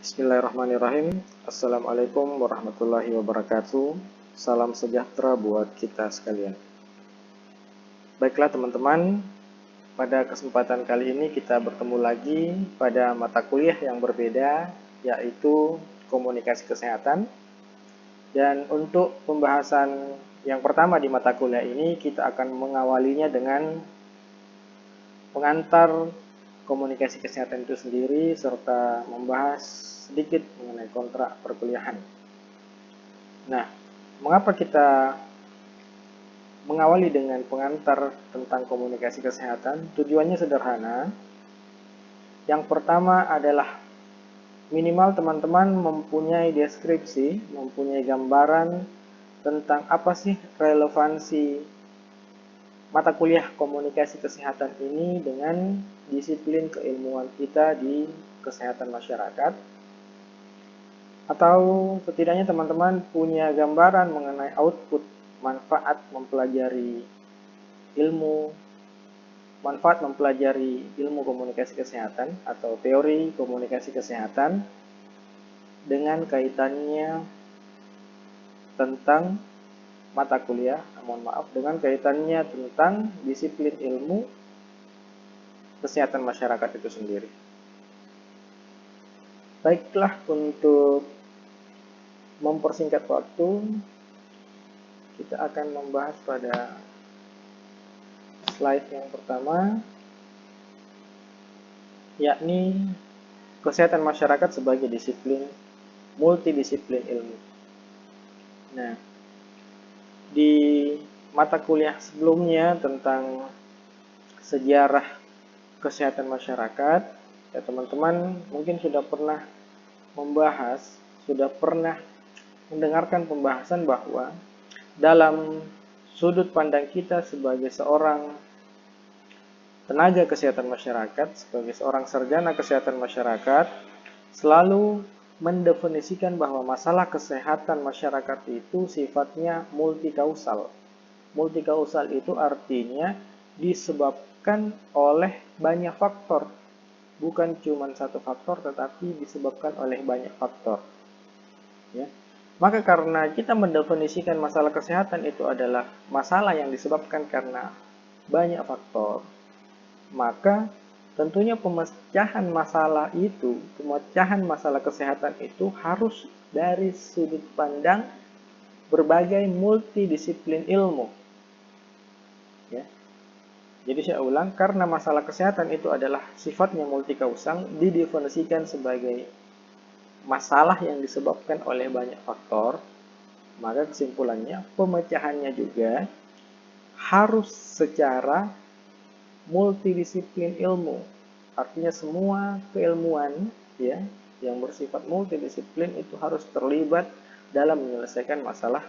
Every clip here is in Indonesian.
Bismillahirrahmanirrahim. Assalamualaikum warahmatullahi wabarakatuh. Salam sejahtera buat kita sekalian. Baiklah teman-teman, pada kesempatan kali ini kita bertemu lagi pada mata kuliah yang berbeda, yaitu komunikasi kesehatan. Dan untuk pembahasan yang pertama di mata kuliah ini, kita akan mengawalinya dengan pengantar komunikasi kesehatan itu sendiri, serta membahas sedikit mengenai kontrak perkuliahan. Nah, mengapa kita mengawali dengan pengantar tentang komunikasi kesehatan? Tujuannya sederhana. Yang pertama adalah minimal teman-teman mempunyai deskripsi, mempunyai gambaran tentang apa sih relevansi mata kuliah komunikasi kesehatan ini dengan disiplin keilmuan kita di kesehatan masyarakat. Atau setidaknya teman-teman punya gambaran mengenai output, manfaat mempelajari ilmu komunikasi kesehatan atau teori komunikasi kesehatan dengan kaitannya tentang mata kuliah, dengan kaitannya tentang disiplin ilmu kesehatan masyarakat itu sendiri. Baiklah, untuk mempersingkat waktu, kita akan membahas pada slide yang pertama, yakni kesehatan masyarakat sebagai multidisiplin ilmu. Nah, di mata kuliah sebelumnya tentang sejarah kesehatan masyarakat, ya teman-teman mungkin sudah pernah mendengarkan pembahasan bahwa dalam sudut pandang kita sebagai seorang tenaga kesehatan masyarakat, sebagai seorang sarjana kesehatan masyarakat, selalu mendefinisikan bahwa masalah kesehatan masyarakat itu sifatnya multikausal. Multikausal itu artinya disebabkan oleh banyak faktor. Bukan cuma satu faktor, tetapi disebabkan oleh banyak faktor. Ya. Maka karena kita mendefinisikan masalah kesehatan itu adalah masalah yang disebabkan karena banyak faktor, maka tentunya pemecahan masalah kesehatan itu harus dari sudut pandang berbagai multidisiplin ilmu. Ya. Jadi saya ulang, karena masalah kesehatan itu adalah sifatnya multikausal, didefinisikan sebagai masalah yang disebabkan oleh banyak faktor, maka kesimpulannya pemecahannya juga harus secara multidisiplin ilmu. Artinya semua keilmuan yang bersifat multidisiplin itu harus terlibat dalam menyelesaikan masalah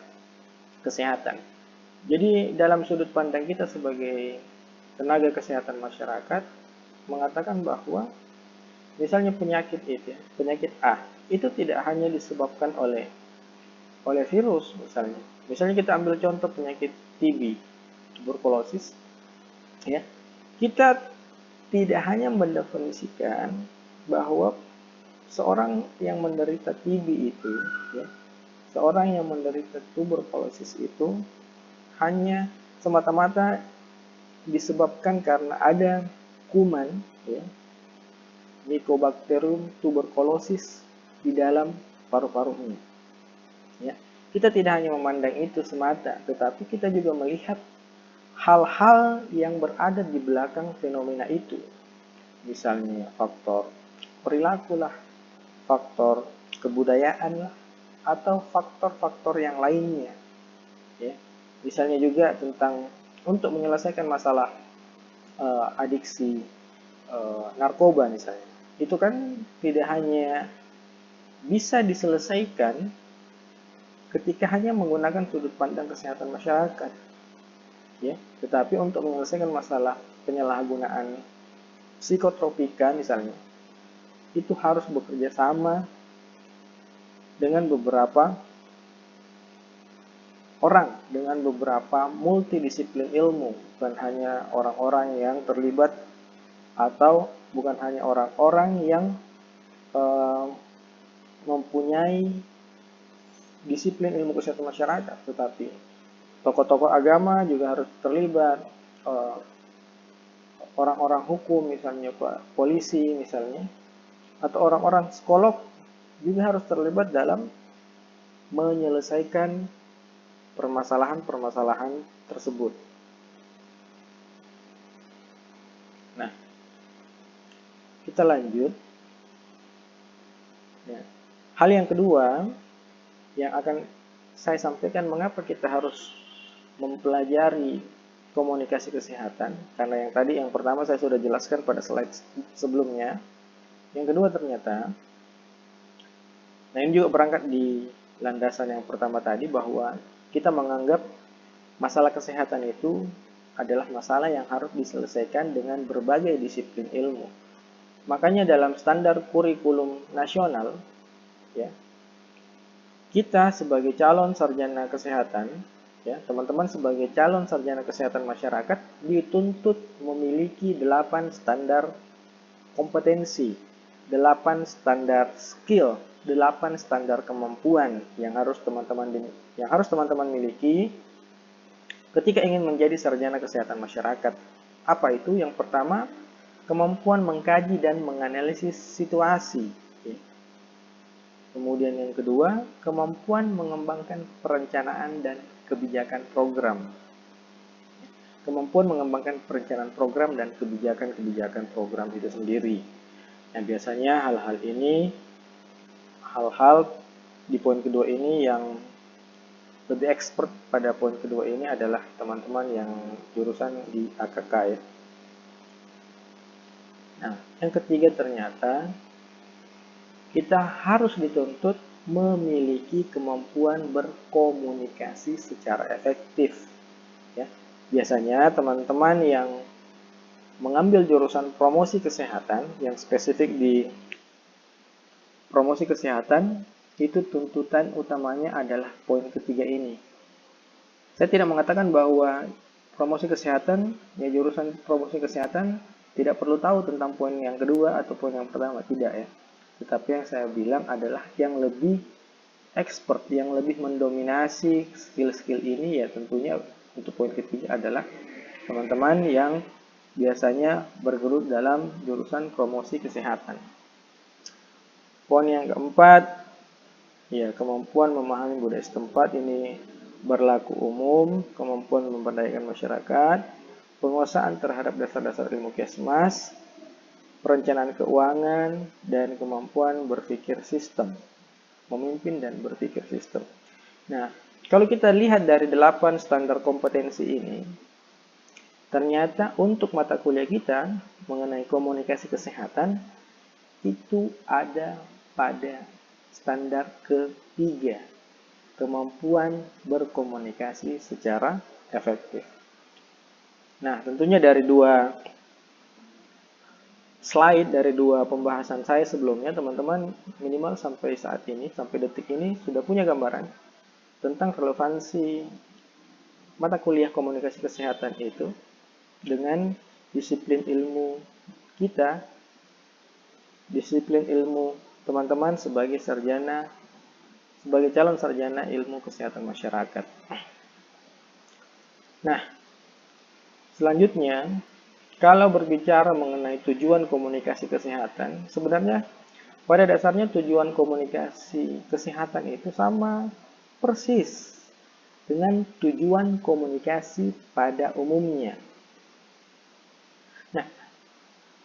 kesehatan. Jadi dalam sudut pandang kita sebagai tenaga kesehatan masyarakat mengatakan bahwa misalnya penyakit A itu tidak hanya disebabkan oleh virus misalnya. Misalnya kita ambil contoh penyakit TB, tuberkulosis, ya. Kita tidak hanya mendefinisikan bahwa seorang yang menderita TB itu, seorang yang menderita tuberkulosis itu hanya semata-mata disebabkan karena ada kuman, Mycobacterium tuberculosis di dalam paru-parunya. Ya. Kita tidak hanya memandang itu semata, tetapi kita juga melihat hal-hal yang berada di belakang fenomena itu. Misalnya faktor perilaku lah, faktor kebudayaan lah, atau faktor-faktor yang lainnya. Ya. Misalnya juga tentang untuk menyelesaikan masalah adiksi narkoba misalnya. Itu kan tidak hanya bisa diselesaikan ketika hanya menggunakan sudut pandang kesehatan masyarakat, tetapi untuk menyelesaikan masalah penyalahgunaan psikotropika misalnya, itu harus bekerja sama dengan beberapa orang, dengan beberapa multidisiplin ilmu, bukan hanya orang-orang yang terlibat atau bukan hanya orang-orang yang mempunyai disiplin ilmu kesehatan masyarakat, tetapi tokoh-tokoh agama juga harus terlibat, orang-orang hukum misalnya Pak polisi misalnya, atau orang-orang psikolog juga harus terlibat dalam menyelesaikan permasalahan-permasalahan tersebut. Nah, kita lanjut. Ya. Hal yang kedua yang akan saya sampaikan, mengapa kita harus mempelajari komunikasi kesehatan, karena yang pertama saya sudah jelaskan pada slide sebelumnya. Yang kedua ternyata, nah ini juga berangkat di landasan yang pertama tadi, bahwa kita menganggap masalah kesehatan itu adalah masalah yang harus diselesaikan dengan berbagai disiplin ilmu. Makanya dalam standar kurikulum nasional, ya, kita sebagai calon sarjana kesehatan, ya, teman-teman sebagai calon sarjana kesehatan masyarakat dituntut memiliki 8 standar kompetensi, 8 standar skill, 8 standar kemampuan yang harus teman-teman miliki ketika ingin menjadi sarjana kesehatan masyarakat. Apa itu? Yang pertama, kemampuan mengkaji dan menganalisis situasi. Kemudian yang kedua, kemampuan mengembangkan perencanaan dan kebijakan program. Kemampuan mengembangkan perencanaan program dan kebijakan program itu sendiri. Nah, biasanya hal-hal di poin kedua ini, yang lebih expert pada poin kedua ini adalah teman-teman yang jurusan di AKK, ya. Nah, yang ketiga ternyata kita harus dituntut memiliki kemampuan berkomunikasi secara efektif. Ya, biasanya teman-teman yang mengambil jurusan promosi kesehatan, yang spesifik di promosi kesehatan, itu tuntutan utamanya adalah poin ketiga ini. Saya tidak mengatakan bahwa promosi kesehatan, ya jurusan promosi kesehatan tidak perlu tahu tentang poin yang kedua atau poin yang pertama, tidak ya. Tetapi yang saya bilang adalah yang lebih expert, yang lebih mendominasi skill-skill ini, ya tentunya untuk poin ketiga adalah teman-teman yang biasanya bergelut dalam jurusan promosi kesehatan. Poin yang keempat, ya kemampuan memahami budaya setempat, ini berlaku umum, kemampuan memberdayakan masyarakat, penguasaan terhadap dasar-dasar ilmu kesmas, perencanaan keuangan, dan kemampuan berpikir sistem, memimpin dan berpikir sistem. Nah, kalau kita lihat dari 8 standar kompetensi ini, ternyata untuk mata kuliah kita mengenai komunikasi kesehatan itu ada pada standar ketiga, kemampuan berkomunikasi secara efektif. Nah, tentunya dari dua slide, dari dua pembahasan saya sebelumnya, teman-teman minimal sampai saat ini, sampai detik ini sudah punya gambaran tentang relevansi mata kuliah komunikasi kesehatan itu dengan disiplin ilmu kita, disiplin ilmu teman-teman sebagai calon sarjana ilmu kesehatan masyarakat. Nah, selanjutnya, kalau berbicara mengenai tujuan komunikasi kesehatan, sebenarnya pada dasarnya tujuan komunikasi kesehatan itu sama persis dengan tujuan komunikasi pada umumnya. Nah,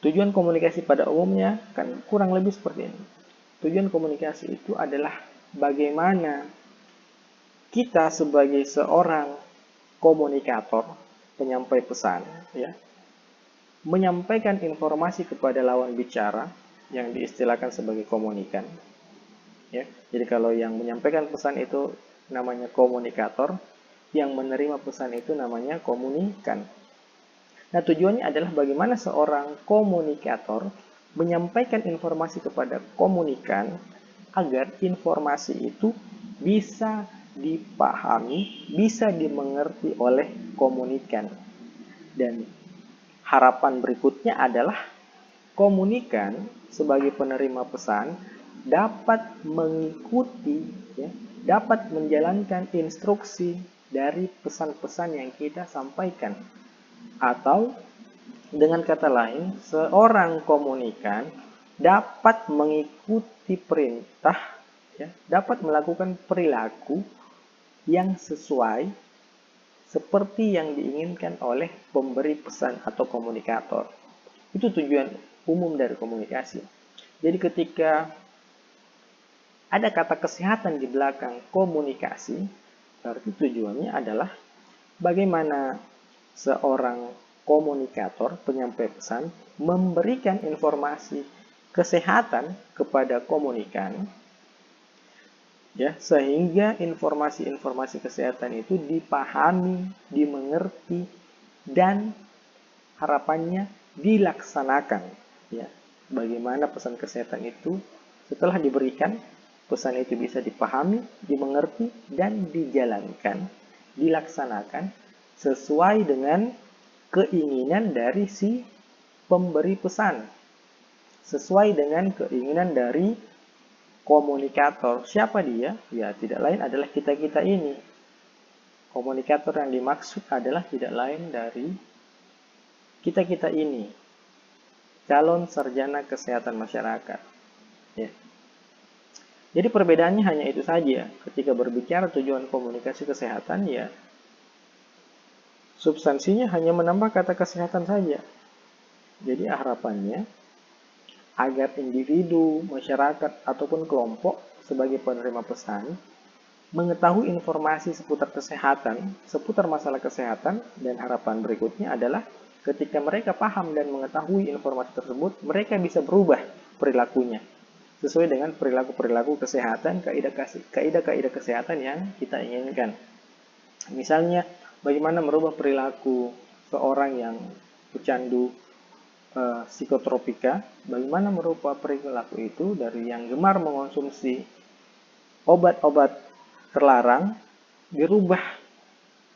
tujuan komunikasi pada umumnya kan kurang lebih seperti ini. Tujuan komunikasi itu adalah bagaimana kita sebagai seorang komunikator, penyampai pesan, ya, menyampaikan informasi kepada lawan bicara yang diistilahkan sebagai komunikan. Ya, jadi kalau yang menyampaikan pesan itu namanya komunikator, yang menerima pesan itu namanya komunikan. Nah, tujuannya adalah bagaimana seorang komunikator menyampaikan informasi kepada komunikan agar informasi itu bisa dipahami, bisa dimengerti oleh komunikan. Dan harapan berikutnya adalah komunikan sebagai penerima pesan dapat mengikuti, ya, dapat menjalankan instruksi dari pesan-pesan yang kita sampaikan. Atau dengan kata lain, seorang komunikan dapat mengikuti perintah, ya, dapat melakukan perilaku yang sesuai seperti yang diinginkan oleh pemberi pesan atau komunikator. Itu tujuan umum dari komunikasi. Jadi ketika ada kata kesehatan di belakang komunikasi, berarti tujuannya adalah bagaimana seorang komunikator, penyampai pesan, memberikan informasi kesehatan kepada komunikan, ya, sehingga informasi-informasi kesehatan itu dipahami, dimengerti, dan harapannya dilaksanakan, ya. Bagaimana pesan kesehatan itu setelah diberikan, pesan itu bisa dipahami, dimengerti, dan dijalankan, dilaksanakan sesuai dengan keinginan dari si pemberi pesan, sesuai dengan keinginan dari komunikator. Siapa dia? Ya, tidak lain adalah kita-kita ini. Komunikator yang dimaksud adalah tidak lain dari kita-kita ini, calon sarjana kesehatan masyarakat. Ya. Jadi perbedaannya hanya itu saja. Ketika berbicara tujuan komunikasi kesehatan, ya substansinya hanya menambah kata kesehatan saja. Jadi harapannya agar individu, masyarakat, ataupun kelompok sebagai penerima pesan mengetahui informasi seputar kesehatan, seputar masalah kesehatan, dan harapan berikutnya adalah ketika mereka paham dan mengetahui informasi tersebut, mereka bisa berubah perilakunya sesuai dengan perilaku-perilaku kesehatan, kaidah-kaidah kesehatan yang kita inginkan. Misalnya, bagaimana merubah perilaku seorang yang pecandu psikotropika, bagaimana merubah perilaku itu dari yang gemar mengonsumsi obat-obat terlarang, dirubah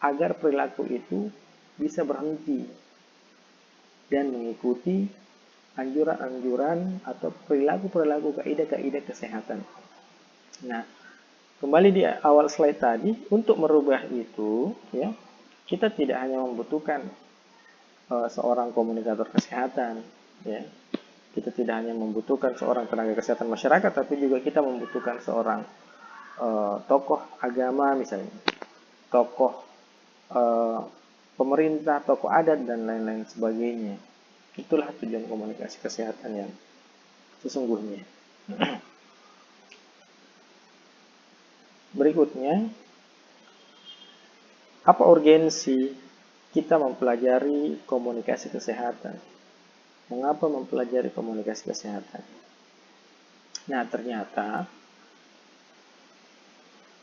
agar perilaku itu bisa berhenti dan mengikuti anjuran-anjuran atau perilaku-perilaku kaidah-kaidah kesehatan. Nah, kembali di awal slide tadi, untuk merubah itu, ya, kita tidak hanya membutuhkan seorang komunikator kesehatan, ya. Kita tidak hanya membutuhkan seorang tenaga kesehatan masyarakat, tapi juga kita membutuhkan seorang tokoh agama misalnya, tokoh pemerintah, tokoh adat, dan lain-lain sebagainya. Itulah tujuan komunikasi kesehatan yang sesungguhnya. Berikutnya, apa urgensi kita mempelajari komunikasi kesehatan? Mengapa mempelajari komunikasi kesehatan? Nah, ternyata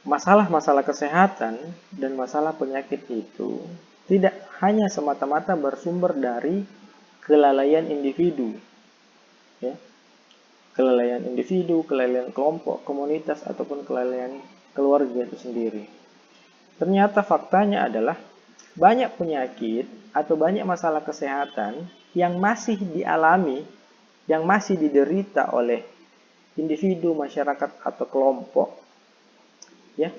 masalah-masalah kesehatan dan masalah penyakit itu tidak hanya semata-mata bersumber dari kelalaian individu, ya. Kelalaian individu, kelalaian kelompok, komunitas, ataupun kelalaian keluarga itu sendiri. Ternyata faktanya adalah banyak penyakit atau banyak masalah kesehatan yang masih dialami, yang masih diderita oleh individu, masyarakat, atau kelompok, ya,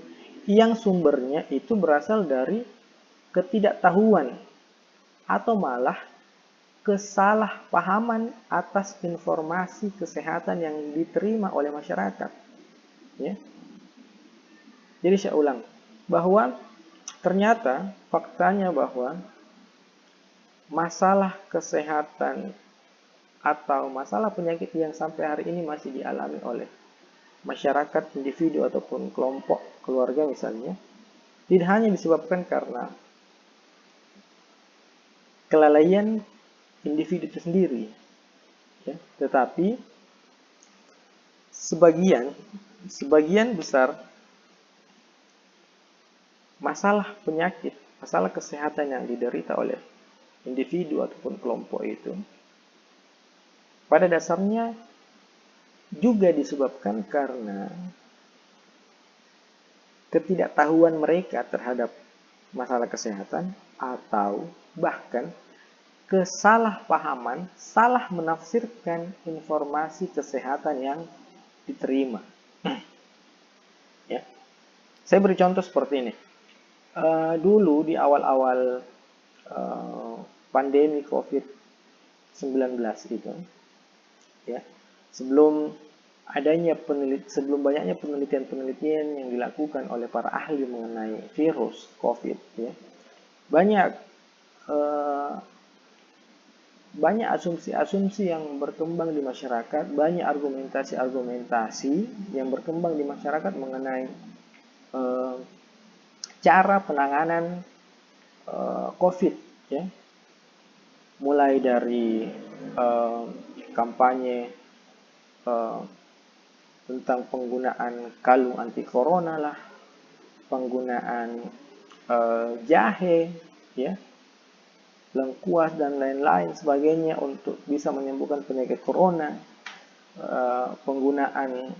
yang sumbernya itu berasal dari ketidaktahuan atau malah kesalahpahaman atas informasi kesehatan yang diterima oleh masyarakat, ya. Jadi saya ulang bahwa ternyata faktanya bahwa masalah kesehatan atau masalah penyakit yang sampai hari ini masih dialami oleh masyarakat, individu, ataupun kelompok keluarga misalnya, tidak hanya disebabkan karena kelalaian individu itu sendiri, ya, tetapi sebagian besar masalah penyakit, masalah kesehatan yang diderita oleh individu ataupun kelompok itu pada dasarnya juga disebabkan karena ketidaktahuan mereka terhadap masalah kesehatan atau bahkan kesalahpahaman, salah menafsirkan informasi kesehatan yang diterima. Ya. Saya beri contoh seperti ini. Dulu di awal-awal pandemi COVID-19 itu, ya, sebelum banyaknya penelitian-penelitian yang dilakukan oleh para ahli mengenai virus COVID, ya, banyak asumsi-asumsi yang berkembang di masyarakat, banyak argumentasi-argumentasi yang berkembang di masyarakat mengenai cara penanganan COVID, ya, mulai dari kampanye tentang penggunaan kalung anti corona lah, penggunaan jahe, ya, lengkuas dan lain-lain sebagainya untuk bisa menyembuhkan penyakit corona, penggunaan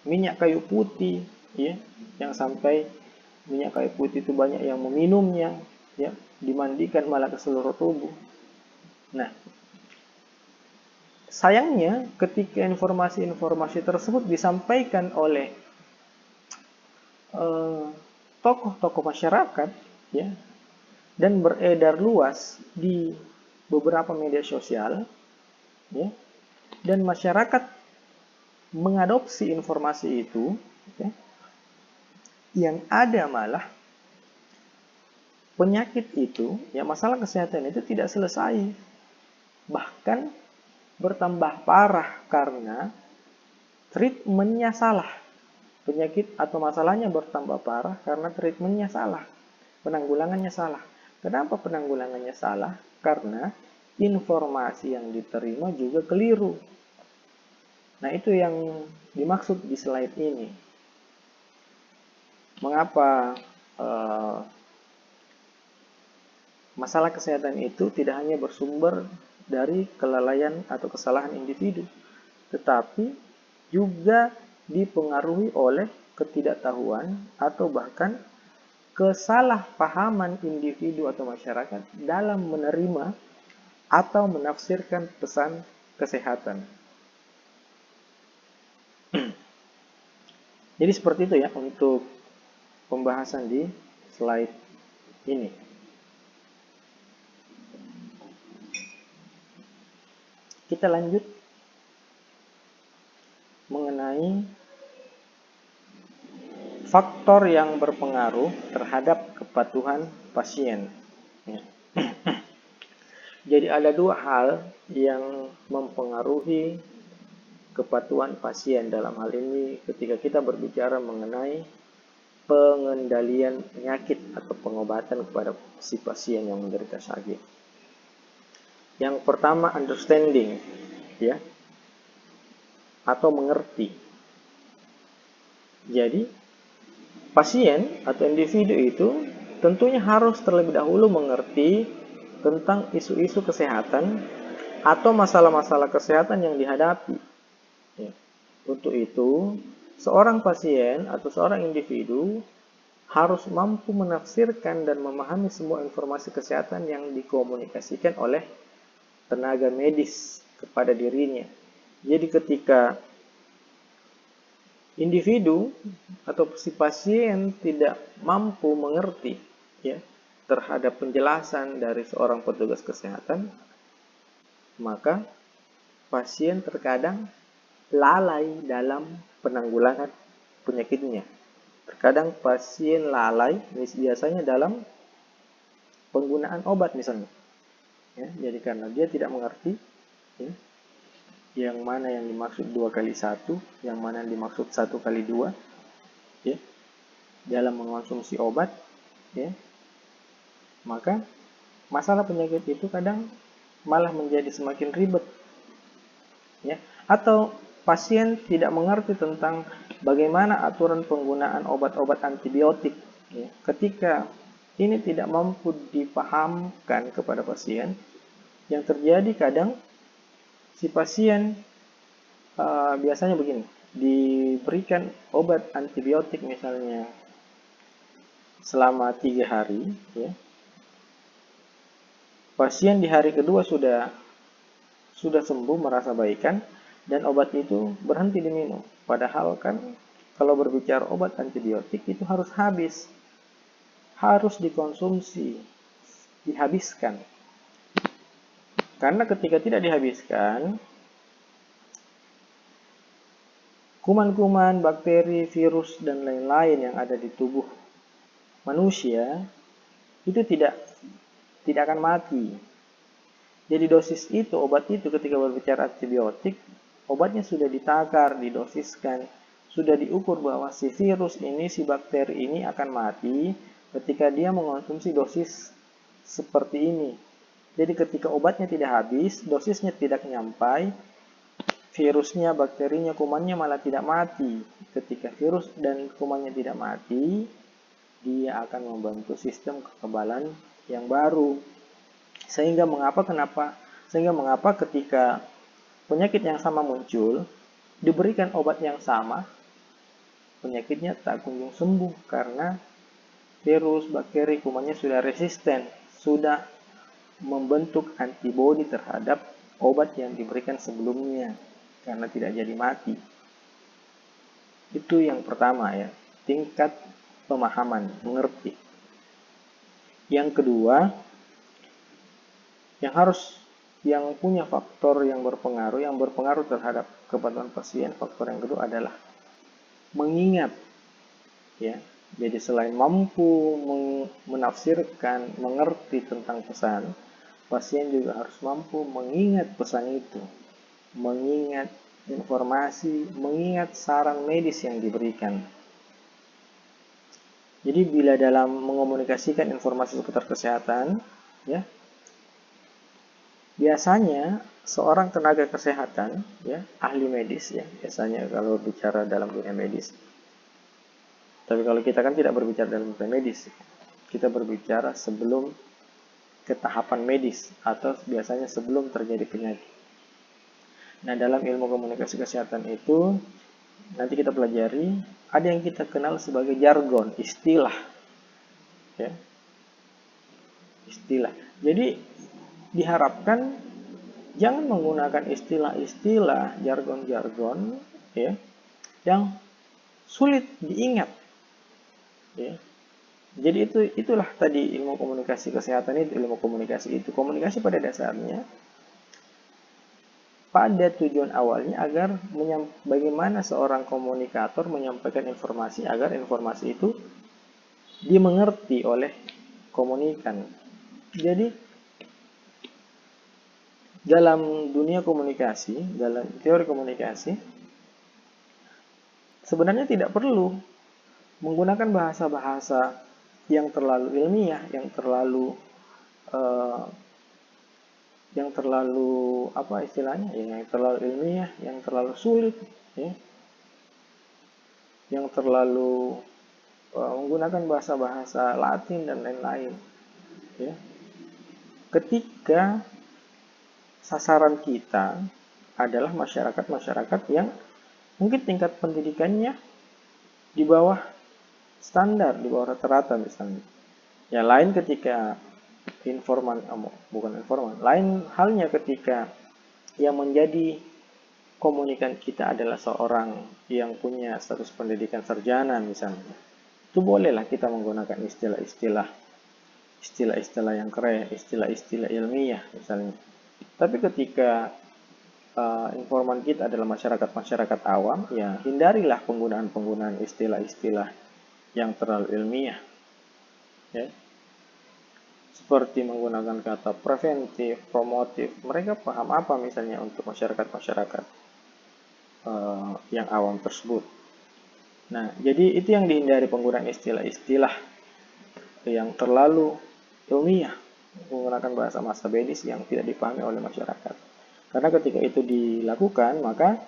minyak kayu putih, ya, yang sampai minyak kayu putih itu banyak yang meminumnya, ya, dimandikan malah ke seluruh tubuh. Nah, sayangnya ketika informasi-informasi tersebut disampaikan oleh tokoh-tokoh masyarakat, ya, dan beredar luas di beberapa media sosial, ya, dan masyarakat mengadopsi informasi itu, ya, yang ada malah penyakit itu, ya, masalah kesehatan itu tidak selesai, bahkan bertambah parah karena treatmentnya salah. Penyakit atau masalahnya bertambah parah karena treatmentnya salah, penanggulangannya salah. Kenapa penanggulangannya salah? Karena informasi yang diterima juga keliru. Nah, itu yang dimaksud di slide ini. Mengapa masalah kesehatan itu tidak hanya bersumber dari kelalaian atau kesalahan individu, tetapi juga dipengaruhi oleh ketidaktahuan atau bahkan kesalahpahaman individu atau masyarakat dalam menerima atau menafsirkan pesan kesehatan. Jadi seperti itu ya untuk pembahasan di slide ini. Kita lanjut mengenai faktor yang berpengaruh terhadap kepatuhan pasien. Jadi ada dua hal yang mempengaruhi kepatuhan pasien dalam hal ini ketika kita berbicara mengenai pengendalian penyakit atau pengobatan kepada si pasien yang menderita sakit. Yang pertama, understanding, ya, atau mengerti. Jadi pasien atau individu itu tentunya harus terlebih dahulu mengerti tentang isu-isu kesehatan atau masalah-masalah kesehatan yang dihadapi. Ya. Untuk itu, seorang pasien atau seorang individu harus mampu menafsirkan dan memahami semua informasi kesehatan yang dikomunikasikan oleh tenaga medis kepada dirinya. Jadi ketika individu atau si pasien tidak mampu mengerti, ya, terhadap penjelasan dari seorang petugas kesehatan, maka pasien terkadang lalai dalam penanggulangan penyakitnya. Terkadang pasien lalai biasanya dalam penggunaan obat misalnya. Ya, jadi karena dia tidak mengerti, ya, yang mana yang dimaksud 2x1, yang mana yang dimaksud 1x2, ya, dalam mengonsumsi obat, ya, maka masalah penyakit itu kadang malah menjadi semakin ribet, ya. Atau pasien tidak mengerti tentang bagaimana aturan penggunaan obat-obat antibiotik, ya. Ketika ini tidak mampu dipahamkan kepada pasien, yang terjadi kadang si pasien biasanya begini, diberikan obat antibiotik misalnya selama 3 hari, ya, pasien di hari kedua sudah sembuh, merasa baikan, dan obat itu berhenti diminum. Padahal kan kalau berbicara obat antibiotik itu harus habis, harus dikonsumsi, dihabiskan. Karena ketika tidak dihabiskan, kuman-kuman, bakteri, virus, dan lain-lain yang ada di tubuh manusia itu tidak akan mati. Jadi dosis itu, obat itu ketika berbicara antibiotik, obatnya sudah ditakar, didosiskan, sudah diukur bahwa si virus ini, si bakteri ini akan mati ketika dia mengonsumsi dosis seperti ini. Jadi ketika obatnya tidak habis, dosisnya tidak nyampai, virusnya, bakterinya, kumannya malah tidak mati. Ketika virus dan kumannya tidak mati, dia akan membentuk sistem kekebalan yang baru. Sehingga mengapa ketika penyakit yang sama muncul, diberikan obat yang sama, penyakitnya tak kunjung sembuh karena virus, bakteri, kumannya sudah resisten, sudah membentuk antibodi terhadap obat yang diberikan sebelumnya karena tidak jadi mati. Itu yang pertama ya, tingkat pemahaman, mengerti. Yang kedua, yang punya faktor yang berpengaruh terhadap kepatuhan pasien, faktor yang kedua adalah mengingat. Ya, jadi selain mampu menafsirkan, mengerti tentang pesan, pasien juga harus mampu mengingat pesan itu, mengingat informasi, mengingat saran medis yang diberikan. Jadi bila dalam mengomunikasikan informasi seputar kesehatan, ya, biasanya seorang tenaga kesehatan, ya, ahli medis, ya, biasanya kalau bicara dalam dunia medis. Tapi kalau kita kan tidak berbicara dalam dunia medis, kita berbicara sebelum ke tahapan medis atau biasanya sebelum terjadi penyakit. Nah, dalam ilmu komunikasi kesehatan itu nanti kita pelajari ada yang kita kenal sebagai jargon, istilah, ya, istilah. Jadi diharapkan jangan menggunakan istilah-istilah, jargon-jargon, ya, yang sulit diingat, ya. Jadi itulah tadi ilmu komunikasi kesehatan itu, ilmu komunikasi itu. Komunikasi pada dasarnya pada tujuan awalnya agar bagaimana seorang komunikator menyampaikan informasi agar informasi itu dimengerti oleh komunikan. Jadi dalam dunia komunikasi, dalam teori komunikasi, sebenarnya tidak perlu menggunakan bahasa-bahasa yang terlalu ilmiah, yang terlalu apa istilahnya, yang terlalu ilmiah, yang terlalu sulit, ya, yang terlalu menggunakan bahasa-bahasa Latin dan lain-lain, ya. Ketika sasaran kita adalah masyarakat yang mungkin tingkat pendidikannya di bawah standar, di bawah rata-rata misalnya. Ya, lain ketika lain halnya ketika yang menjadi komunikan kita adalah seorang yang punya status pendidikan sarjana misalnya. Itu bolehlah kita menggunakan istilah-istilah yang keren, istilah-istilah ilmiah misalnya. Tapi ketika informan kita adalah masyarakat awam, ya hindarilah penggunaan istilah-istilah yang terlalu ilmiah, ya. Seperti menggunakan kata preventif, promotif. Mereka paham apa misalnya untuk masyarakat yang awam tersebut. Nah, jadi itu yang dihindari, penggunaan istilah-istilah yang terlalu ilmiah, menggunakan bahasa medis yang tidak dipahami oleh masyarakat. Karena ketika itu dilakukan, maka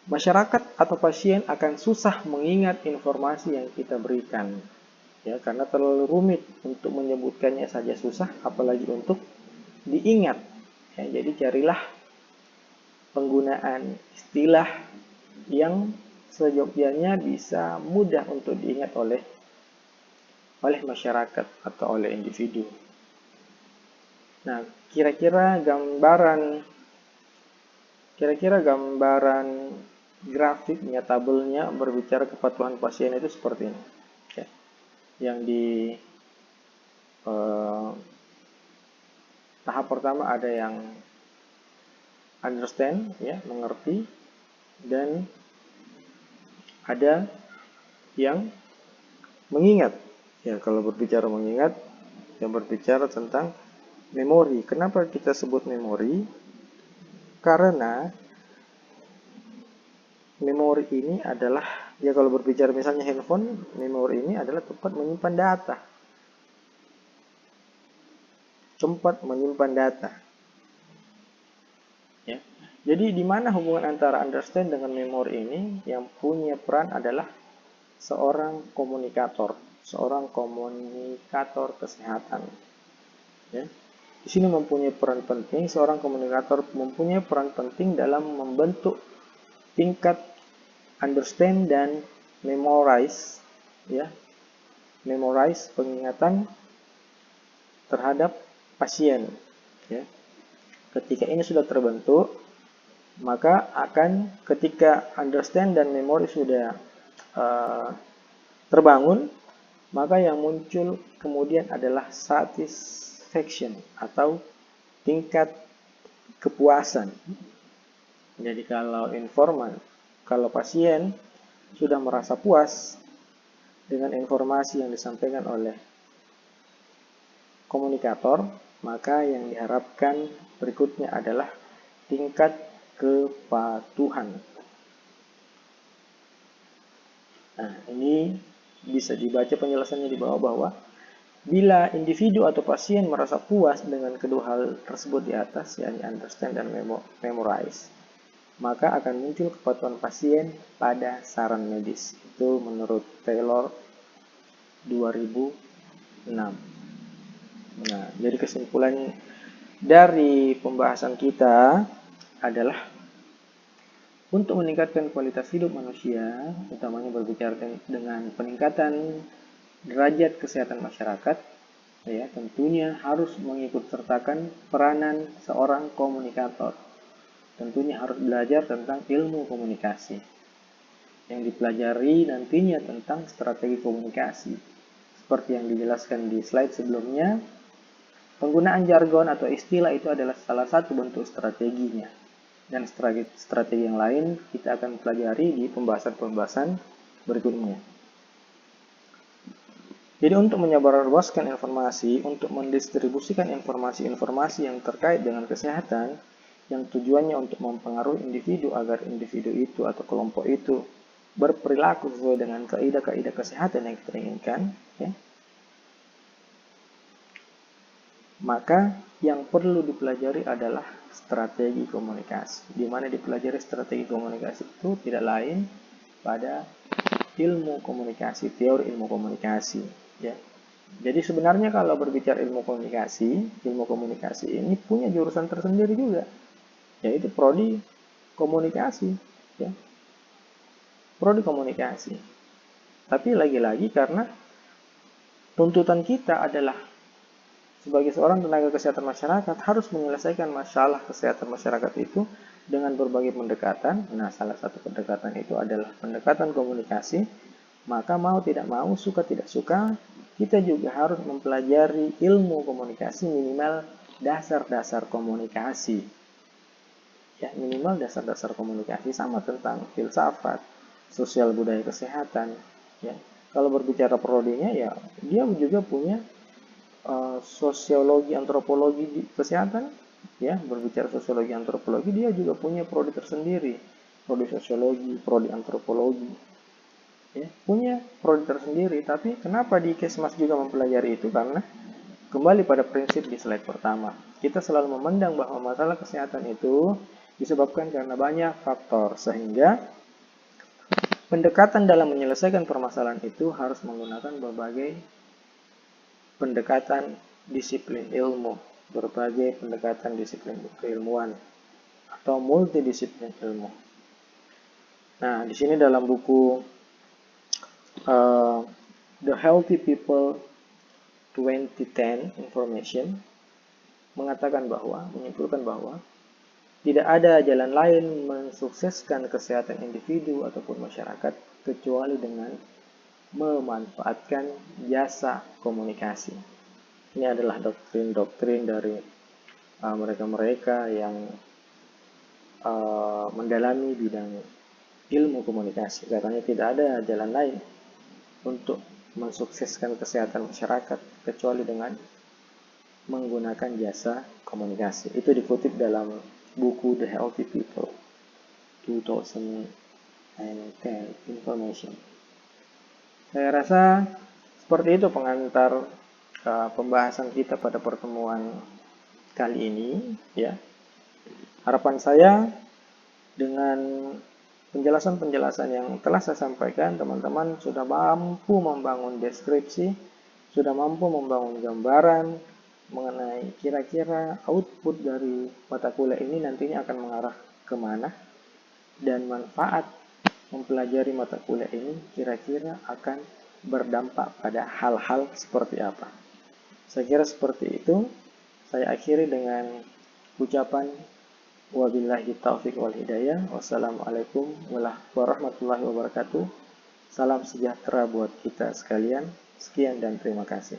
masyarakat atau pasien akan susah mengingat informasi yang kita berikan. Ya, karena terlalu rumit untuk menyebutkannya saja susah, apalagi untuk diingat. Ya, jadi carilah penggunaan istilah yang seyogyanya bisa mudah untuk diingat oleh masyarakat atau oleh individu. Nah, kira-kira gambaran grafiknya, tabelnya berbicara kepatuhan pasien itu seperti ini. Oke. Yang di tahap pertama ada yang understand, ya, mengerti, dan ada yang mengingat. Ya, kalau berbicara mengingat, yang berbicara tentang memori. Kenapa kita sebut memori? Karena memori ini adalah, ya kalau berbicara misalnya handphone, memori ini adalah tempat menyimpan data. Ya. Jadi di mana hubungan antara understand dengan memori ini? Yang punya peran adalah seorang komunikator kesehatan. Ya. Di sini mempunyai peran penting, seorang komunikator mempunyai peran penting dalam membentuk tingkat understand dan memorize, ya, pengingatan terhadap pasien. Ya. Ketika ini sudah terbentuk, maka ketika understand dan memori sudah terbangun, maka yang muncul kemudian adalah satisfaction atau tingkat kepuasan. Jadi kalau pasien sudah merasa puas dengan informasi yang disampaikan oleh komunikator, maka yang diharapkan berikutnya adalah tingkat kepatuhan. Nah, ini bisa dibaca penjelasannya di bawah bahwa bila individu atau pasien merasa puas dengan kedua hal tersebut di atas, yakni understand dan memorize, maka akan muncul kepatuhan pasien pada saran medis. Itu menurut Taylor 2006. Nah, jadi kesimpulan dari pembahasan kita adalah untuk meningkatkan kualitas hidup manusia, utamanya berbicara dengan peningkatan derajat kesehatan masyarakat, ya, tentunya harus mengikut sertakan peranan seorang komunikator. Tentunya harus belajar tentang ilmu komunikasi. Yang dipelajari nantinya tentang strategi komunikasi. Seperti yang dijelaskan di slide sebelumnya, penggunaan jargon atau istilah itu adalah salah satu bentuk strateginya. Dan strategi yang lain kita akan pelajari di pembahasan-pembahasan berikutnya. Jadi untuk menyebarluaskan informasi, untuk mendistribusikan informasi-informasi yang terkait dengan kesehatan, yang tujuannya untuk mempengaruhi individu agar individu itu atau kelompok itu berperilaku sesuai dengan kaidah-kaidah kesehatan yang kita inginkan, ya, maka yang perlu dipelajari adalah strategi komunikasi. Di mana dipelajari strategi komunikasi itu tidak lain pada ilmu komunikasi, teori ilmu komunikasi, ya. Jadi sebenarnya kalau berbicara ilmu komunikasi ini punya jurusan tersendiri juga, yaitu prodi komunikasi, ya. Prodi komunikasi. Tapi lagi-lagi karena tuntutan kita adalah sebagai seorang tenaga kesehatan masyarakat harus menyelesaikan masalah kesehatan masyarakat itu dengan berbagai pendekatan. Nah, salah satu pendekatan itu adalah pendekatan komunikasi. Maka mau tidak mau, suka tidak suka, kita juga harus mempelajari ilmu komunikasi, minimal dasar-dasar komunikasi. Ya, minimal dasar-dasar komunikasi sama tentang filsafat, sosial budaya kesehatan, ya. Kalau berbicara prodinya, ya dia juga punya sosiologi antropologi kesehatan, ya. Berbicara sosiologi antropologi, dia juga punya prodi tersendiri, prodi sosiologi, prodi antropologi, ya, punya prodi tersendiri. Tapi kenapa di Kesmas juga mempelajari itu? Karena kembali pada prinsip di slide pertama, kita selalu memandang bahwa masalah kesehatan itu disebabkan karena banyak faktor, sehingga pendekatan dalam menyelesaikan permasalahan itu harus menggunakan berbagai pendekatan disiplin ilmu, berbagai pendekatan disiplin keilmuan atau multidisiplin ilmu. Nah, di sini dalam buku The Healthy People 2010 Information, menyimpulkan bahwa tidak ada jalan lain mensukseskan kesehatan individu ataupun masyarakat kecuali dengan memanfaatkan jasa komunikasi. Ini adalah doktrin-doktrin dari mereka-mereka yang mendalami bidang ilmu komunikasi. Katanya tidak ada jalan lain untuk mensukseskan kesehatan masyarakat kecuali dengan menggunakan jasa komunikasi. Itu dikutip dalam buku The Healthy People 2010 Information. Saya rasa seperti itu pengantar pembahasan kita pada pertemuan kali ini, ya. Harapan saya dengan penjelasan-penjelasan yang telah saya sampaikan, teman-teman sudah mampu membangun deskripsi, sudah mampu membangun gambaran mengenai kira-kira output dari mata kuliah ini nantinya akan mengarah kemana, dan manfaat mempelajari mata kuliah ini kira-kira akan berdampak pada hal-hal seperti apa. Saya kira seperti itu. Saya akhiri dengan ucapan wabillahi taufiq wal hidayah. Wassalamualaikum warahmatullahi wabarakatuh. Salam sejahtera buat kita sekalian. Sekian dan terima kasih.